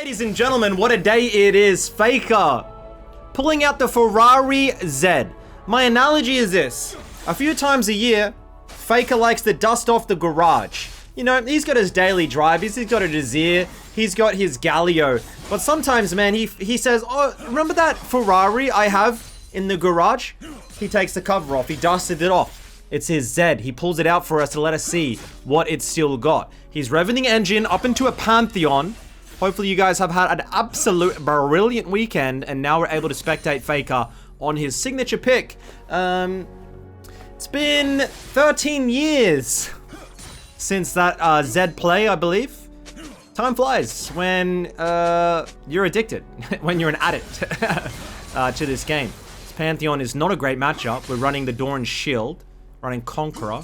Ladies and gentlemen, what a day it is. Faker pulling out the Ferrari ZED. My analogy is this. A few times a year, Faker likes to dust off the garage. You know, he's got his daily drive, he's got a Desire, he's got his Galio. But sometimes, man, he says, oh, remember that Ferrari I have in the garage? He takes the cover off, he dusted it off. It's his ZED. He pulls it out for us to let us see what it's still got. He's revving the engine up into a Pantheon. Hopefully you guys have had an absolute brilliant weekend, and now we're able to spectate Faker on his signature pick. It's been 13 years since that ZED play, I believe. Time flies when you're addicted, when you're an addict to this game. This Pantheon is not a great matchup. We're running the Doran Shield, running Conqueror.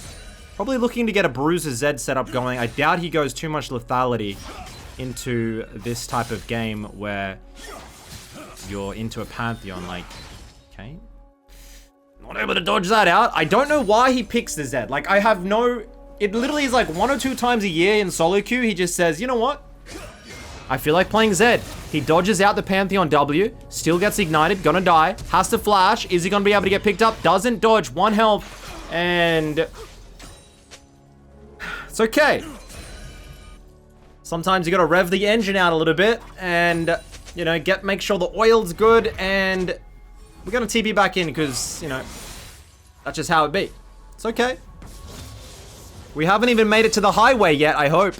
Probably looking to get a Bruiser ZED setup going. I doubt he goes too much lethality into this type of game where you're into a Pantheon, like, okay. Not able to dodge that out. I don't know why he picks the ZED. Like, I have no... It literally is like 1 or 2 times a year in solo queue, he just says, you know what? I feel like playing ZED. He dodges out the Pantheon W, still gets ignited, gonna die, has to flash. Is he gonna be able to get picked up? Doesn't dodge, 1 health, and... It's okay. Sometimes you gotta rev the engine out a little bit and, you know, make sure the oil's good, and we're gonna TP back in because, you know, that's just how it be. It's okay. We haven't even made it to the highway yet, I hope.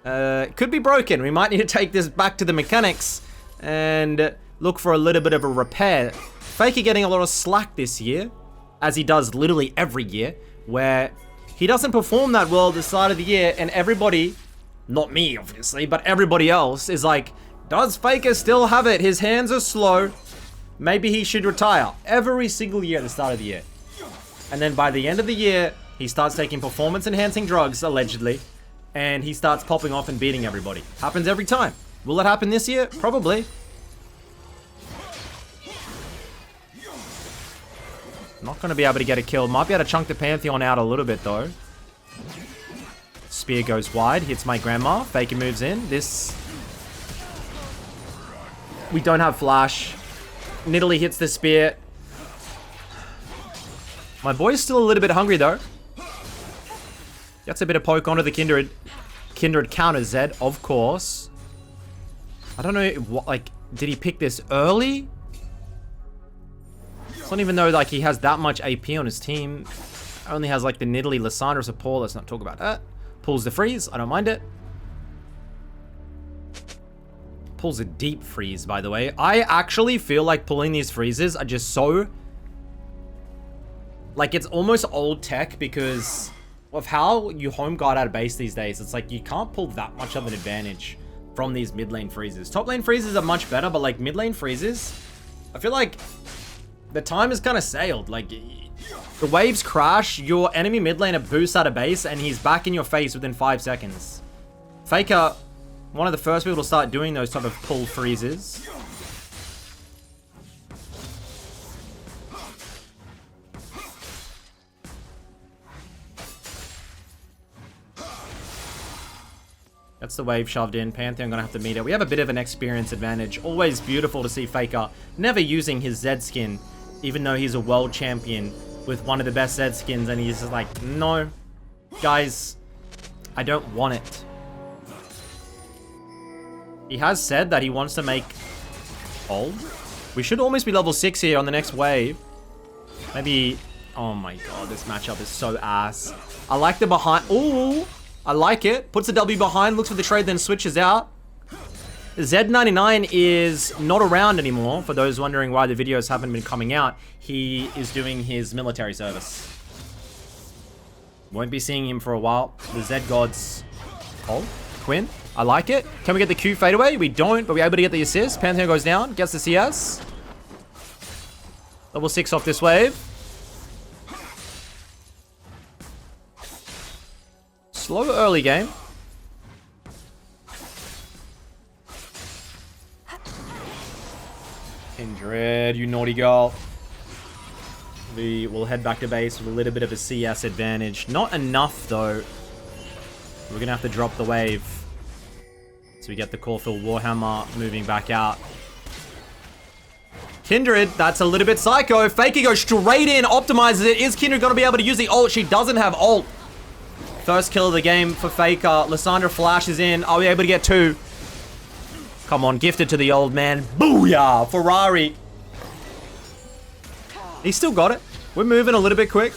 It could be broken. We might need to take this back to the mechanics and look for a little bit of a repair. Faker getting a lot of slack this year, as he does literally every year, where he doesn't perform that well at the start of the year, and everybody, not me obviously, but everybody else is like, does Faker still have it? His hands are slow. Maybe he should retire. Every single year at the start of the year. And then by the end of the year, he starts taking performance-enhancing drugs, allegedly, and he starts popping off and beating everybody. Happens every time. Will it happen this year? Probably. Not going to be able to get a kill. Might be able to chunk the Pantheon out a little bit, though. Spear goes wide. Hits my grandma. Faker moves in. This... We don't have flash. Nidalee hits the spear. My boy's still a little bit hungry, though. Gets a bit of poke onto the Kindred. Kindred counter ZED, of course. I don't know, what, like, did he pick this early? It's not even though, like, he has that much AP on his team. Only has, like, the Nidalee Lysandra support. Let's not talk about that. Pulls the freeze. I don't mind it. Pulls a deep freeze, by the way. I actually feel like pulling these freezes are just so... Like, it's almost old tech because of how you home guard out of base these days. It's like, you can't pull that much of an advantage from these mid lane freezes. Top lane freezes are much better, but, like, mid lane freezes, I feel like the time is kind of sailed. Like, the waves crash, your enemy mid laner boosts out of base, and he's back in your face within 5 seconds. Faker, one of the first people to start doing those type of pull freezes. That's the wave shoved in. Pantheon gonna have to meet it. We have a bit of an experience advantage. Always beautiful to see Faker never using his ZED skin, even though he's a world champion with one of the best ZED skins, and he's just like, no, guys, I don't want it. He has said that he wants to make hold. We should almost be level 6 here on the next wave. Maybe, oh my god, this matchup is so ass. I like the behind, ooh, I like it. Puts the W behind, looks for the trade, then switches out. ZED99 is not around anymore. For those wondering why the videos haven't been coming out, he is doing his military service. Won't be seeing him for a while. The ZED gods. Oh, Quinn. I like it. Can we get the Q fadeaway? We don't, but we're able to get the assist. Pantheon goes down, gets the CS. Level 6 off this wave. Slow early game. Kindred, you naughty girl. We will head back to base with a little bit of a CS advantage. Not enough, though. We're going to have to drop the wave So we get the Caulfield Warhammer moving back out. Kindred, that's a little bit psycho. Faker goes straight in, optimizes it. Is Kindred going to be able to use the ult? She doesn't have ult. First kill of the game for Faker. Lissandra flashes in. Are we able to get 2? Come on, gifted to the old man. Booyah! Ferrari. He still got it. We're moving a little bit quick.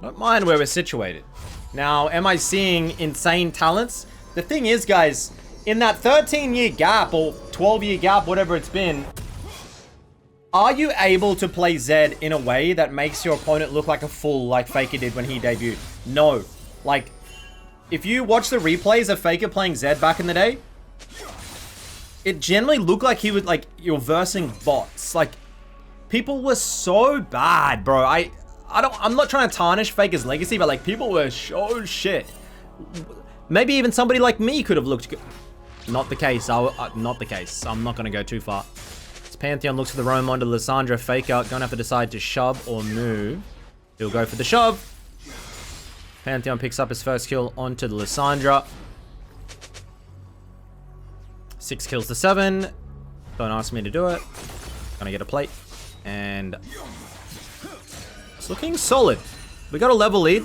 Don't mind where we're situated. Now, am I seeing insane talents? The thing is, guys, in that 13-year gap or 12-year gap, whatever it's been, are you able to play Zed in a way that makes your opponent look like a fool like Faker did when he debuted? No. Like, if you watch the replays of Faker playing Zed back in the day, it generally looked like he was, like, you're versing bots. Like, people were so bad, bro. I'm not trying to tarnish Faker's legacy, but, like, people were so shit. Maybe even somebody like me could have looked good. Not the case. Not the case. I'm not going to go too far. As Pantheon looks for the roam onto Lissandra. Faker going to have to decide to shove or move. He'll go for the shove. Pantheon picks up his first kill onto the Lissandra. 6 kills to 7. Don't ask me to do it. Gonna get a plate. And it's looking solid. We got a level lead.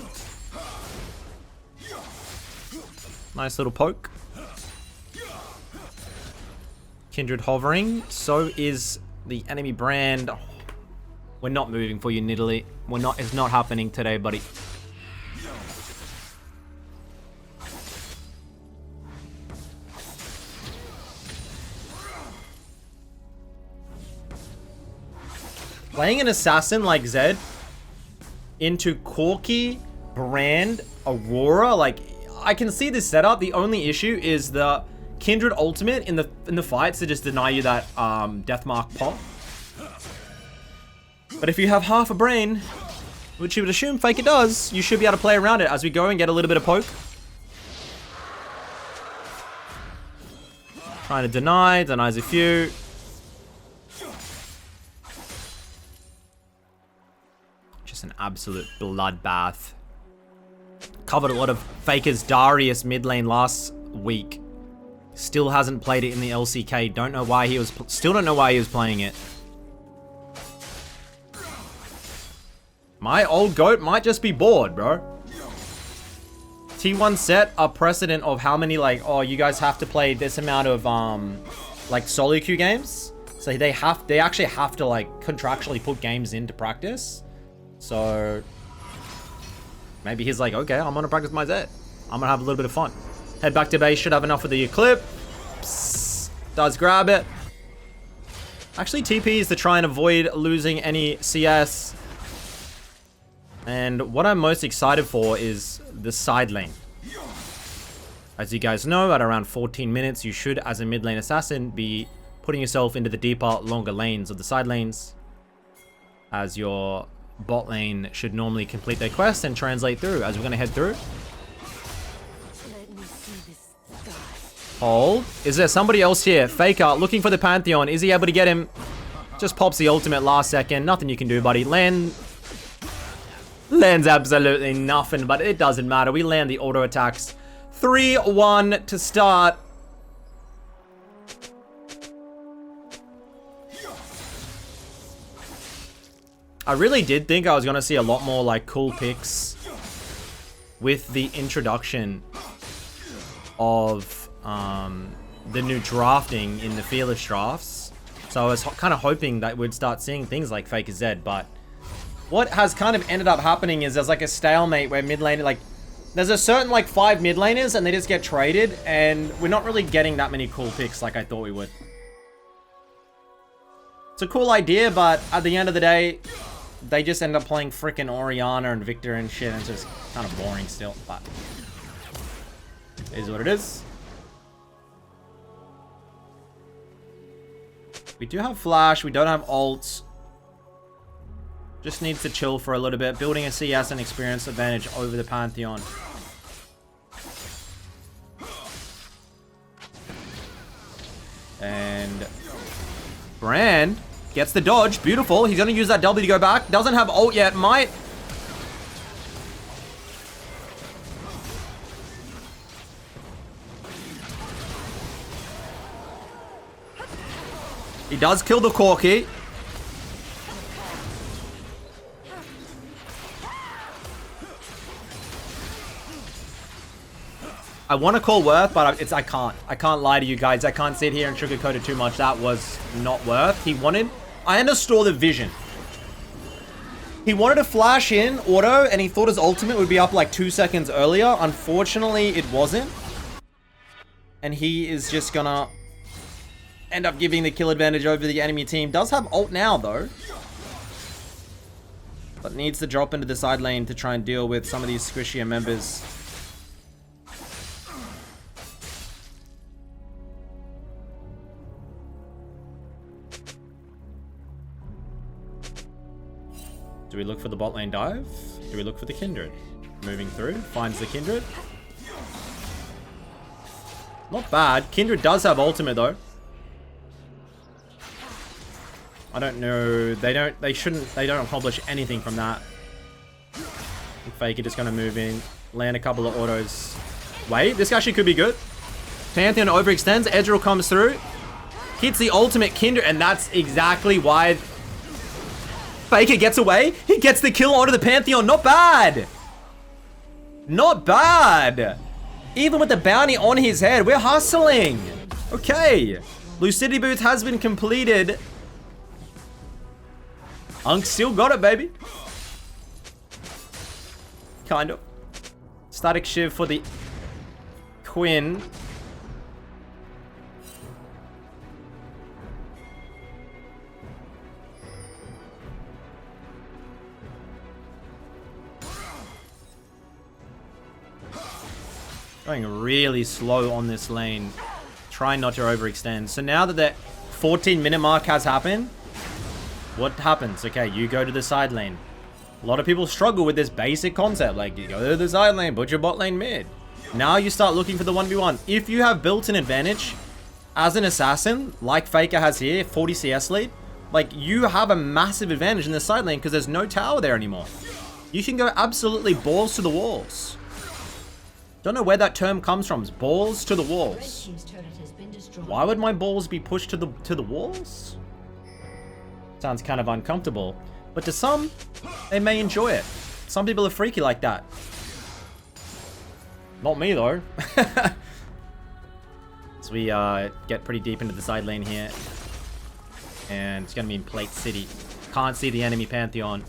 Nice little poke. Kindred hovering. So is the enemy brand. We're not moving for you, Nidalee. It's not happening today, buddy. Playing an assassin like Zed into Corki, Brand, Aurora, like, I can see this setup. The only issue is the Kindred ultimate in the fights to just deny you that Deathmark pop. But if you have half a brain, which you would assume Faker does, you should be able to play around it as we go and get a little bit of poke. Trying to deny, denies a few. Just an absolute bloodbath. Covered a lot of Faker's Darius mid lane last week. Still hasn't played it in the LCK. Don't know why he was... Still don't know why he was playing it. My old goat might just be bored, bro. T1 set a precedent of how many, like, oh, you guys have to play this amount of, like, solo queue games. So they actually have to, like, contractually put games into practice. So maybe he's like, okay, I'm gonna practice my Zed. I'm gonna have a little bit of fun. Head back to base, should have enough of the Eclipse. Does grab it. Actually TPs to try and avoid losing any CS. And what I'm most excited for is the side lane. As you guys know, at around 14 minutes, you should, as a mid lane assassin, be putting yourself into the deeper, longer lanes of the side lanes. As your bot lane should normally complete their quest and translate through, as we're going to head through. Hold. Is there somebody else here? Faker looking for the Pantheon. Is he able to get him? Just pops the ultimate last second. Nothing you can do, buddy. Lands absolutely nothing, but it doesn't matter. We land the auto attacks. 3-1 to start. I really did think I was going to see a lot more, like, cool picks with the introduction of the new drafting in the Fearless drafts. So I was kind of hoping that we'd start seeing things like Faker Zed, but what has kind of ended up happening is there's like a stalemate where mid lane, like, there's a certain, like, 5 mid laners and they just get traded, and we're not really getting that many cool picks like I thought we would. It's a cool idea, but at the end of the day, they just end up playing freaking Orianna and Victor and shit, and it's just kind of boring still, but it is what it is. We do have Flash, we don't have ults. Just needs to chill for a little bit, building a CS and experience advantage over the Pantheon. And Brand gets the dodge. Beautiful. He's going to use that W to go back. Doesn't have ult yet. Might. He does kill the Corki. I want to call worth, but I can't. I can't lie to you guys. I can't sit here and sugarcoat it too much. That was not worth. He wanted... I understood the vision. He wanted to flash in auto, and he thought his ultimate would be up like 2 seconds earlier. Unfortunately, it wasn't. And he is just gonna end up giving the kill advantage over the enemy team. Does have ult now, though. But needs to drop into the side lane to try and deal with some of these squishier members. Do we look for the bot lane dive? Do we look for the Kindred? Moving through, finds the Kindred. Not bad. Kindred does have ultimate though. I don't know. They don't accomplish anything from that. FAKER just gonna move in, land a couple of autos. Wait, this actually could be good. Pantheon overextends, Ezreal comes through. Hits the ultimate Kindred, and that's exactly why FAKER gets away. He gets the kill onto the Pantheon. Not bad. Not bad. Even with the bounty on his head, we're hustling. Okay. Lucidity Booth has been completed. Unk still got it, baby. Kind of. Static Shiv for the Quinn. Going really slow on this lane. Trying not to overextend. So now that that 14-minute mark has happened, what happens? Okay, you go to the side lane. A lot of people struggle with this basic concept. Like, you go to the side lane, put your bot lane mid. Now you start looking for the 1v1. If you have built an advantage as an assassin, like FAKER has here, 40 CS lead, like, you have a massive advantage in the side lane because there's no tower there anymore. You can go absolutely balls to the walls. Don't know where that term comes from. It's balls to the walls. Why would my balls be pushed to the walls? Sounds kind of uncomfortable. But to some, they may enjoy it. Some people are freaky like that. Not me, though. So we get pretty deep into the side lane here. And it's going to be in Plate City. Can't see the enemy Pantheon.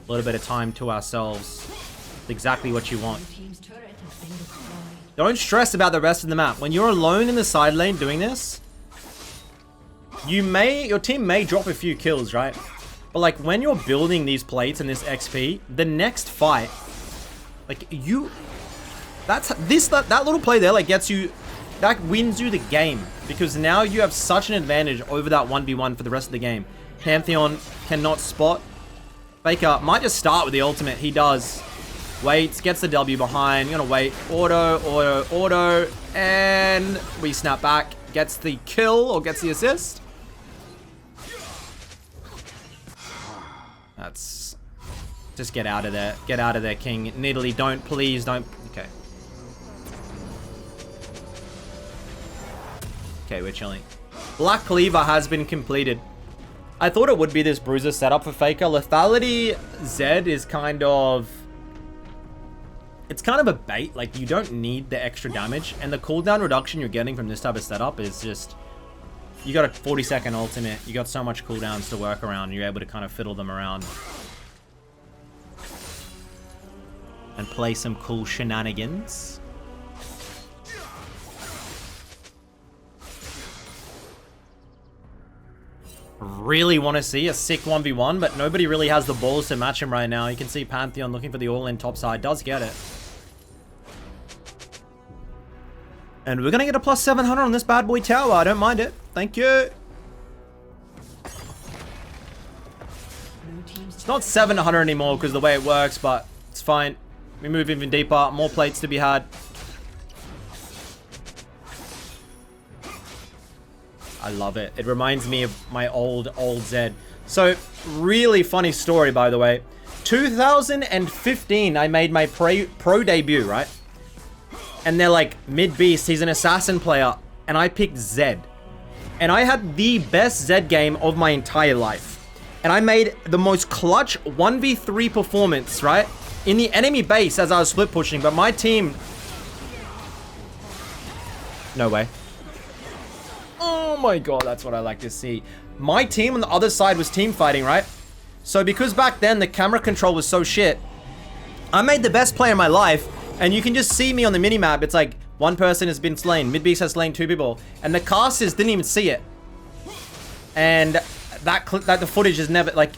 A little bit of time to ourselves. It's exactly what you want. Don't stress about the rest of the map. When you're alone in the side lane doing this, your team may drop a few kills, right? But like when you're building these plates and this XP, the next fight, like that little play there, like that wins you the game because now you have such an advantage over that 1v1 for the rest of the game. Pantheon cannot spot. FAKER might just start with the ultimate. He does. Waits, gets the W behind. Gonna wait. Auto. And we snap back. Gets the kill or gets the assist. That's... Just get out of there. Get out of there, King. Nidalee, don't. Please don't. Okay. Okay, we're chilling. Black Cleaver has been completed. I thought it would be this bruiser setup for FAKER. Lethality ZED is kind of... It's kind of a bait. Like, you don't need the extra damage. And the cooldown reduction you're getting from this type of setup is just... You got a 40-second ultimate. You got so much cooldowns to work around. You're able to kind of fiddle them around. And play some cool shenanigans. Really want to see a sick 1v1, but nobody really has the balls to match him right now. You can see Pantheon looking for the all-in top side. Does get it. And we're going to get a plus 700 on this bad boy tower. I don't mind it. Thank you. It's not 700 anymore because the way it works, but it's fine. We move even deeper. More plates to be had. I love it. It reminds me of my old ZED. So, really funny story, by the way. 2015, I made my pro debut, right? And they're like, Midbeast, he's an assassin player. And I picked ZED. And I had the best ZED game of my entire life. And I made the most clutch 1v3 performance, right? In the enemy base as I was split pushing. But my team... No way. Oh my god, that's what I like to see. My team on the other side was team fighting, right? So because back then the camera control was so shit, I made the best play in my life, and you can just see me on the minimap. It's like, one person has been slain. Midbeast has slain 2 people. And the casters didn't even see it. And the footage is never, like...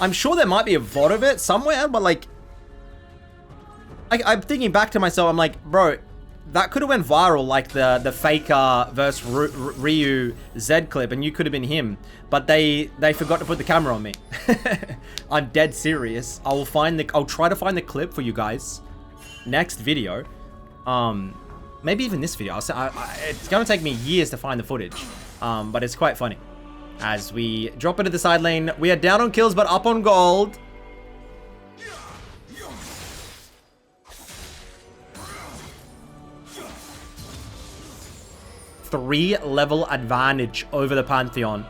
I'm sure there might be a VOD of it somewhere, but like... I'm thinking back to myself, I'm like, bro... That could have went viral, like the FAKER versus Ryu ZED clip, and you could have been him. But they forgot to put the camera on me. I'm dead serious. I'll try to find the clip for you guys. Next video. Maybe even this video. It's gonna take me years to find the footage. But it's quite funny. As we drop into the side lane, we are down on kills, but up on gold. Three-level advantage over the Pantheon.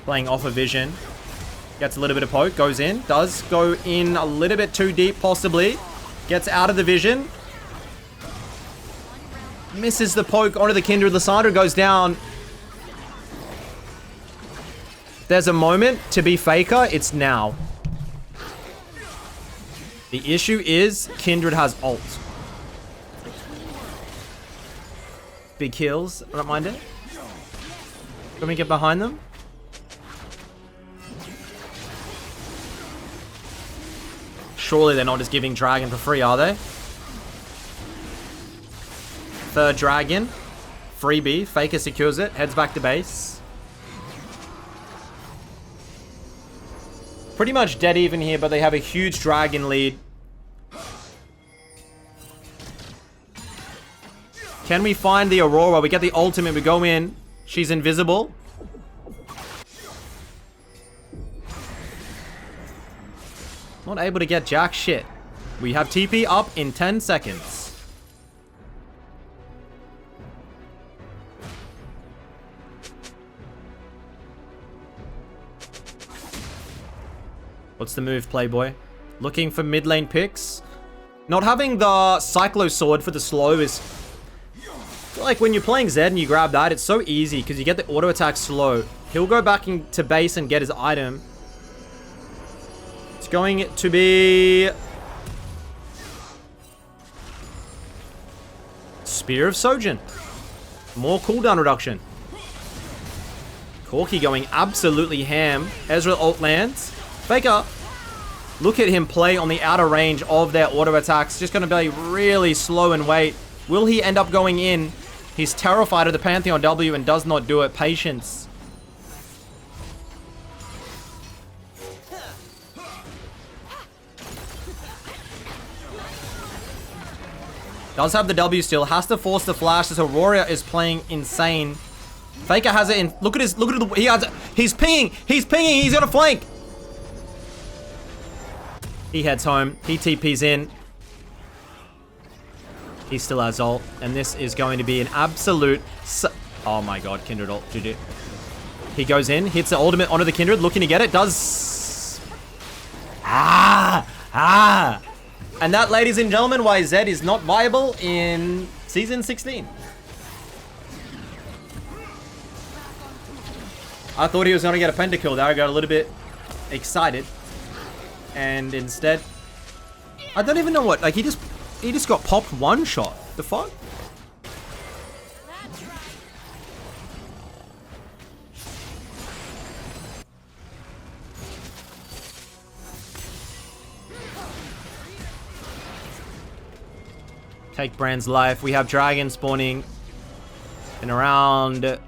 Playing off a vision. Gets a little bit of poke. Goes in. Does go in a little bit too deep, possibly. Gets out of the vision. Misses the poke onto the Kindred. Lissandra goes down. There's a moment to be FAKER, it's now. The issue is Kindred has ult. Big kills, I don't mind it. Can we get behind them? Surely they're not just giving Dragon for free, are they? Third Dragon. Freebie, FAKER secures it, heads back to base. Pretty much dead even here, but they have a huge Dragon lead. Can we find the Aurora? We get the ultimate, we go in. She's invisible. Not able to get jack shit. We have TP up in 10 seconds. What's the move, Playboy? Looking for mid lane picks. Not having the Cyclo Sword for the slow is... I feel like when you're playing Zed and you grab that, it's so easy because you get the auto attack slow. He'll go back into base and get his item. It's going to be... Spear of Sojin. More cooldown reduction. Corki going absolutely ham. Ezreal ult lands. FAKER, look at him play on the outer range of their auto attacks. Just going to be really slow and wait. Will he end up going in? He's terrified of the Pantheon W and does not do it. Patience. Does have the W still. Has to force the flash. This Aurora is playing insane. FAKER has it in. Look at he's pinging. He's pinging. He's going to flank. He heads home. He TP's in. He still has ult. And this is going to be an absolute... Oh my god, Kindred ult. GG. He goes in. Hits the ultimate onto the Kindred. Looking to get it. Does... And that, ladies and gentlemen, why Zed is not viable in Season 16. I thought he was going to get a pentakill there. I got a little bit excited. And instead, I don't even know what, like he just got popped one shot. The fuck? Take Brand's life. We have Dragon spawning in around,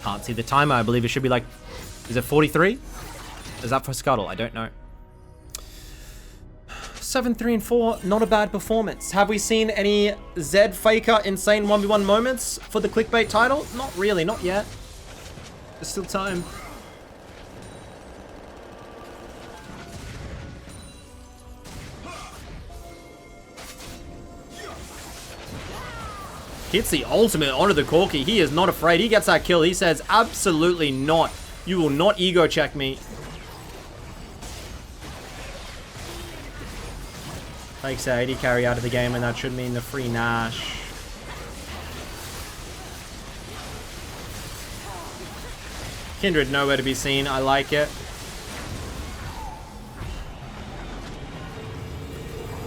can't see the timer. I believe it should be like Is it 43? Is that for Scuttle? I don't know. 7, 3, and 4. Not a bad performance. Have we seen any ZED Faker insane 1v1 moments for the clickbait title? Not really. Not yet. There's still time. Hits the ultimate onto the Corki. He is not afraid. He gets that kill. He says, absolutely not. You will not ego check me. Takes a 80 carry out of the game, and that should mean the free Nash. Kindred nowhere to be seen. I like it.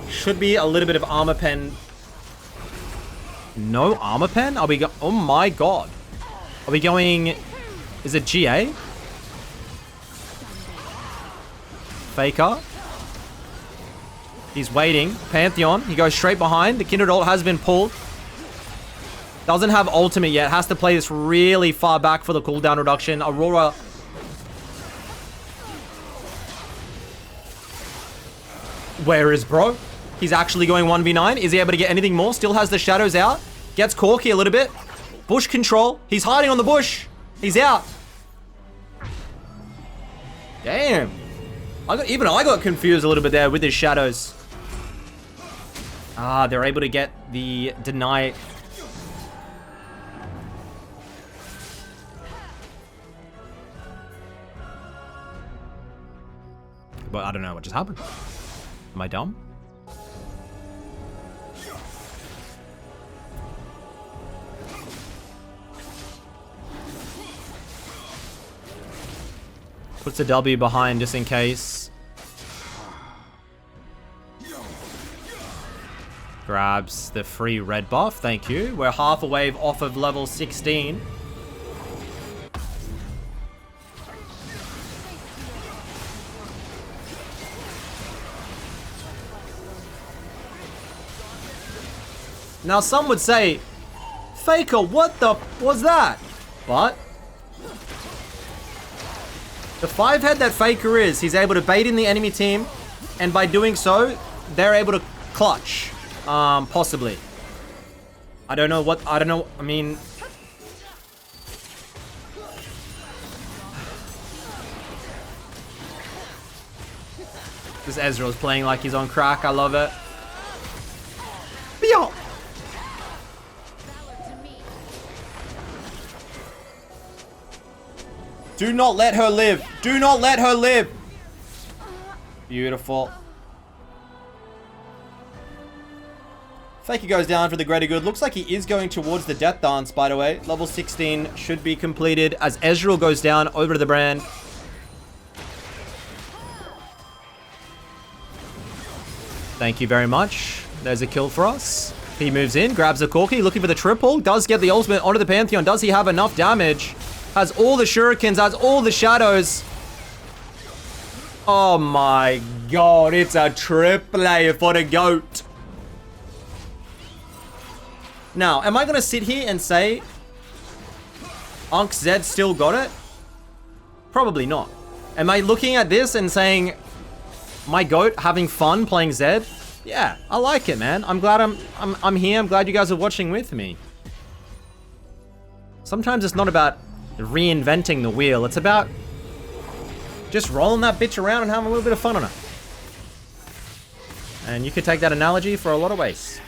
Should be a little bit of armor pen. No armor pen? Are we go? Oh my god. Are we going? Is it GA? Faker. He's waiting. Pantheon. He goes straight behind. The Kindred ult has been pulled. Doesn't have ultimate yet. Has to play this really far back for the cooldown reduction. Aurora. Where is bro? He's actually going 1v9. Is he able to get anything more? Still has the shadows out. Gets Corki a little bit. Bush control. He's hiding on the bush. He's out. Damn. Even I got confused a little bit there with his shadows. Ah, they're able to get the deny. But I don't know what just happened. Am I dumb? Puts the W behind just in case. Grabs the free red buff. Thank you. We're half a wave off of level 16. Now some would say, Faker, what the was that? But the 5-head that Faker is, he's able to bait in the enemy team, and by doing so, they're able to clutch. Possibly. I don't know, I mean... This Ezreal's playing like he's on crack, I love it. Yo! Do not let her live. Do not let her live. Beautiful. Faker goes down for the greater good. Looks like he is going towards the death dance, by the way. Level 16 should be completed as Ezreal goes down over to the brand. Thank you very much. There's a kill for us. He moves in, grabs a Corki, looking for the triple. Does get the ultimate onto the Pantheon. Does he have enough damage? Has all the shurikens, has all the shadows. Oh my god, it's a triple for the GOAT. Now, am I going to sit here and say Unc Zed still got it? Probably not. Am I looking at this and saying my GOAT having fun playing Zed? Yeah, I like it, man. I'm glad I'm here. I'm glad you guys are watching with me. Sometimes it's not about reinventing the wheel. It's about just rolling that bitch around and having a little bit of fun on it. And you could take that analogy for a lot of ways.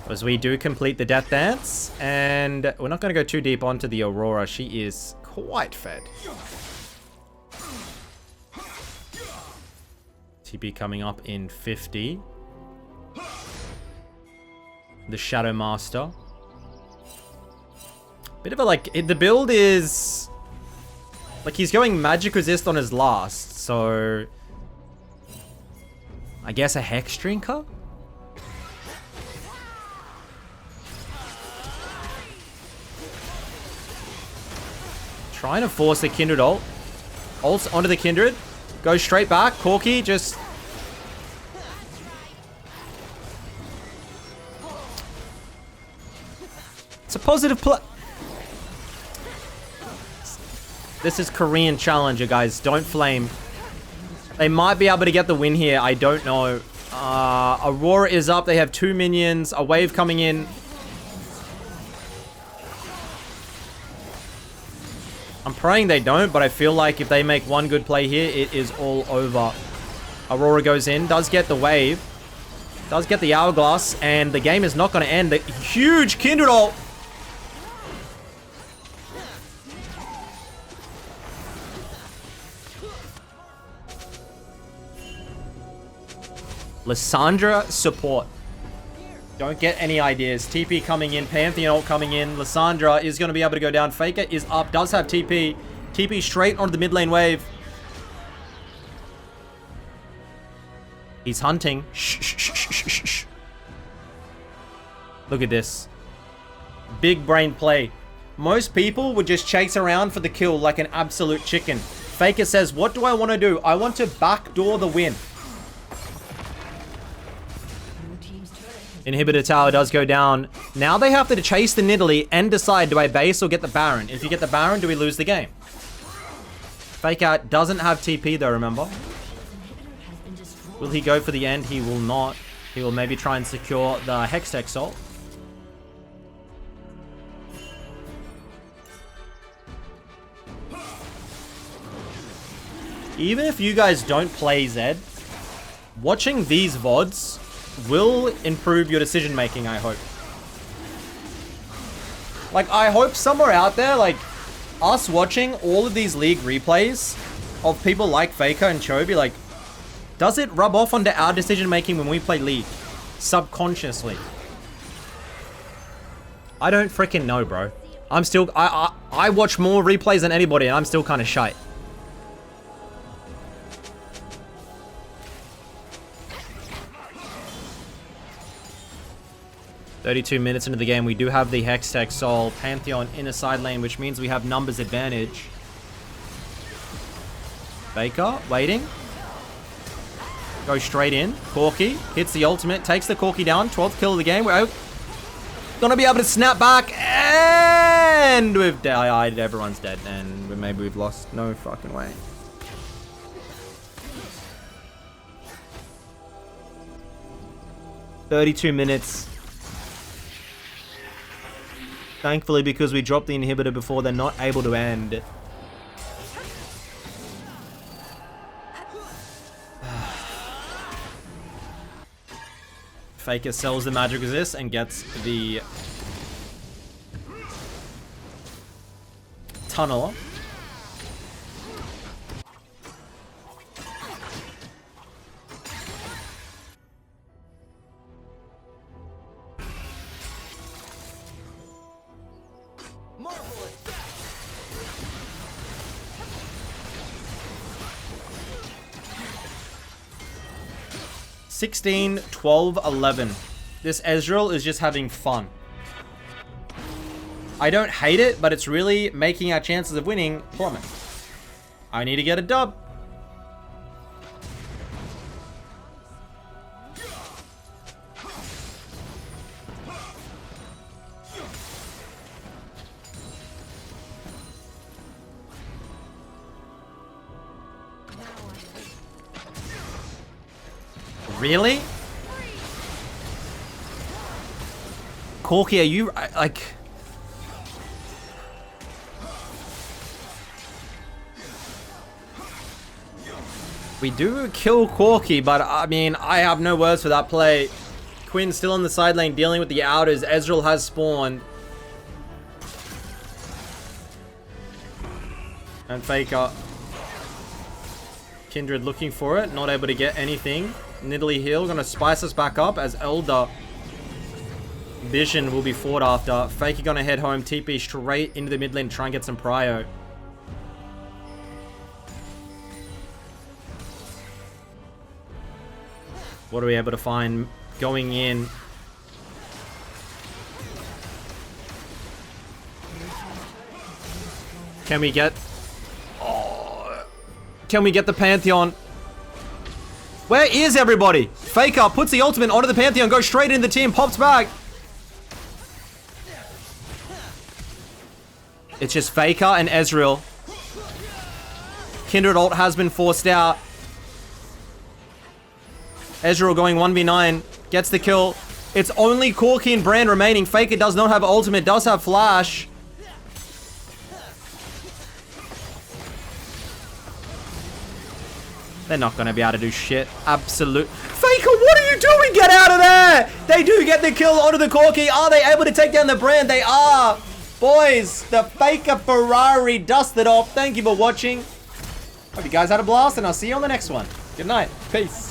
As we do complete the death dance, and we're not going to go too deep onto the Aurora. She is quite fed. TP coming up in 50. The Shadow Master. Bit of a, like, the build is... Like, he's going magic resist on his last, so... I guess a Hex Drinker? Trying to force the Kindred ult. Ults onto the Kindred. Goes straight back. Corki just... It's a positive play. This is Korean Challenger, guys. Don't flame. They might be able to get the win here. I don't know. Aurora is up. They have 2 minions. A wave coming in. I'm praying they don't, but I feel like if they make one good play here, it is all over. Aurora goes in. Does get the wave. Does get the hourglass. And the game is not going to end. The huge Kindred ult. Lissandra support. Don't get any ideas. TP coming in. Pantheon ult coming in. Lissandra is going to be able to go down. Faker is up. Does have TP. TP straight onto the mid lane wave. He's hunting. Shh, shh, shh, shh, shh, shh. Look at this. Big brain play. Most people would just chase around for the kill like an absolute chicken. Faker says, what do I want to do? I want to backdoor the win. Inhibitor tower does go down. Now they have to chase the Nidalee and decide, do I base or get the Baron? If you get the Baron, do we lose the game? Faker doesn't have TP though, remember? Will he go for the end? He will not. He will maybe try and secure the Hextech Salt. Even if you guys don't play Zed, watching these VODs will improve your decision making, I hope. Like, I hope somewhere out there, like, us watching all of these league replays of people like Faker and Chobi, like, does it rub off onto our decision making when we play League? Subconsciously. I don't freaking know, bro. I'm still, I watch more replays than anybody and I'm still kind of shite. "32 minutes into the game, we do have the Hextech Soul, Pantheon in a side lane, which means we have numbers advantage. Faker, waiting. Go straight in. Corki hits the ultimate, takes the Corki down. 12th kill of the game. We're gonna be able to snap back, and we've died. Everyone's dead, and maybe we've lost. No fucking way. "32 minutes. Thankfully, because we dropped the inhibitor before, they're not able to end. Faker sells the magic resist and gets the tunnel. "16, 12, 11. This Ezreal is just having fun. I don't hate it, but it's really making our chances of winning plummet. I need to get a dub. Really? Corki, are you, like... We do kill Corki, but I mean, I have no words for that play. Quinn's still on the side lane dealing with the outers. Ezreal has spawned. And Faker. Kindred looking for it, not able to get anything. Nidalee heal, gonna spice us back up as Elder Vision will be fought after. Faker gonna head home, TP straight into the mid lane, try and get some prio. What are we able to find going in? Can we get... Oh, can we get the Pantheon? Where is everybody? Faker puts the ultimate onto the Pantheon, goes straight into the team, pops back. It's just Faker and Ezreal. Kindred ult has been forced out. Ezreal going 1v9. Gets the kill. It's only Corki and Brand remaining. Faker does not have ultimate. Does have flash. They're not going to be able to do shit. Absolute. Faker, what are you doing? Get out of there! They do get the kill onto the Corki. Are they able to take down the Brand? They are. Boys, the Faker Ferrari dusted off. Thank you for watching. Hope you guys had a blast, and I'll see you on the next one. Good night. Peace.